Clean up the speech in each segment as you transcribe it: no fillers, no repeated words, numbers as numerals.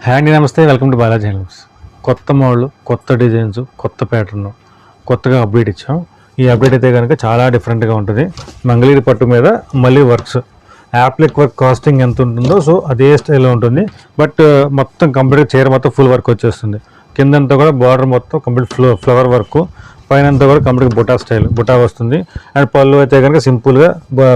Hi అండి, నమస్తే. Welcome to Balaji handlooms. కొత్త మోడల్, కొత్త డిజైన్స్, కొత్త ప్యాటర్న్ కొత్తగా అప్డేట్ ఇచ్చాం. ఈ అప్డేట్ అయితే కనుక చాలా డిఫరెంట్గా ఉంటుంది. మంగళగిరి పట్టు మీద మళ్ళీ వర్క్స్, యాప్లిక్ వర్క్ కాస్టింగ్ ఎంత ఉంటుందో సో అదే స్టైల్లో ఉంటుంది. బట్ మొత్తం కంప్లీట్గా చీర మొత్తం ఫుల్ వర్క్ వచ్చేస్తుంది. కిందంతా కూడా బార్డర్ మొత్తం కంప్లీట్ ఫ్లవర్ వర్క్, పైన అంతా కూడా కంప్లీట్ బుటా స్టైల్ బుటా వస్తుంది. అండ్ పళ్ళు అయితే కనుక సింపుల్గా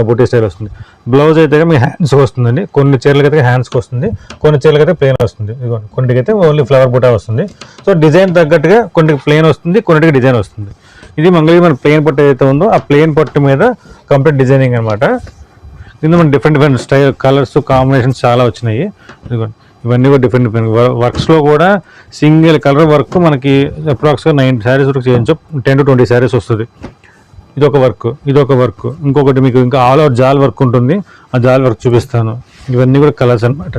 బుటీ స్టైల్ వస్తుంది. బ్లౌజ్ అయితే కనుక మీ హ్యాండ్స్కి వస్తుందండి. కొన్ని చీరలకి అయితే హ్యాండ్స్కి వస్తుంది, కొన్ని చీరలకి అయితే ప్లెయిన్ వస్తుంది. కొన్నిటికి అయితే ఓన్లీ ఫ్లవర్ బుటా వస్తుంది. సో డిజైన్ తగ్గట్టుగా కొన్నిటికి ప్లెయిన్ వస్తుంది, కొన్నిటికి డిజైన్ వస్తుంది. ఇది మంగళగిరి మన ప్లెయిన్ పట్టు ఏదైతే ఉందో ఆ ప్లెయిన్ పట్టు మీద కంప్లీట్ డిజైనింగ్ అనమాట. ఇందులో మన డిఫరెంట్ స్టైల్ కలర్స్ కాంబినేషన్స్ చాలా వచ్చినాయి. ఇదిగోండి, ఇవన్నీ కూడా డిఫరెంట్ వర్క్స్లో కూడా సింగిల్ కలర్ వర్క్ మనకి అప్రాక్స్గా 9 శారీస్ వరకు చేయొచ్చు. 10 to 20 శారీస్ వస్తుంది. ఇదొక వర్క్, ఇంకొకటి మీకు ఇంకా ఆల్ అవుట్ జాల్ వర్క్ ఉంటుంది. ఆ జాల్ వర్క్ చూపిస్తాను. ఇవన్నీ కూడా కలర్స్ అనమాట.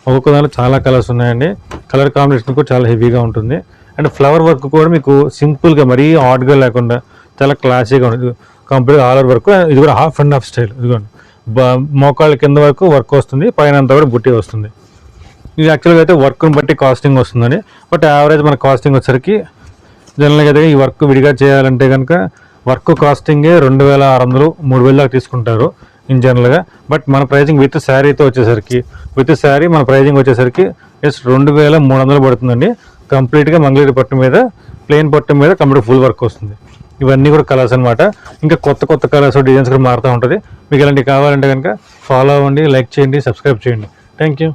ఒక్కొక్క దాంట్లో చాలా కలర్స్ ఉన్నాయండి. కలర్ కాంబినేషన్ కూడా చాలా హెవీగా ఉంటుంది. అండ్ ఫ్లవర్ వర్క్ కూడా మీకు సింపుల్గా మరీ ఆడ్గా లేకుండా చాలా క్లాసీగా ఉంటుంది. Complete all over work. ఇది కూడా హాఫ్ అండ్ హాఫ్ స్టైల్. ఇదిగోండి, మోకాళ్ళ కింద వరకు వర్క్ వస్తుంది, పైన అంతా కూడా బుట్టి వస్తుంది. ఇది యాక్చువల్గా అయితే వర్క్ని బట్టి కాస్టింగ్ వస్తుందని, బట్ యావరేజ్ మన కాస్టింగ్ వచ్చేసరికి జనరల్గా అయితే ఈ వర్క్ విడిగా చేయాలంటే కనుక వర్క్ కాస్టింగే 2600, 3000 దాకా తీసుకుంటారు ఇన్ జనరల్గా. బట్ మన ప్రైజింగ్ విత్ శారీతో వచ్చేసరికి మన ప్రైజింగ్ వచ్చేసరికి 2300 పడుతుందండి. కంప్లీట్గా మంగళగిరి పట్టు మీద ప్లెయిన్ పట్టు మీద కంప్లీట్ ఫుల్ వర్క్ వస్తుంది. ఇవన్నీ కూడా కలర్స్ అనమాట. ఇంకా కొత్త కలర్స్ డిజైన్స్ కూడా మారుతూ ఉంటుంది. మీకు ఇలాంటివి కావాలంటే కనుక ఫాలో అవ్వండి, లైక్ చేయండి, సబ్స్క్రైబ్ చేయండి. Thank you.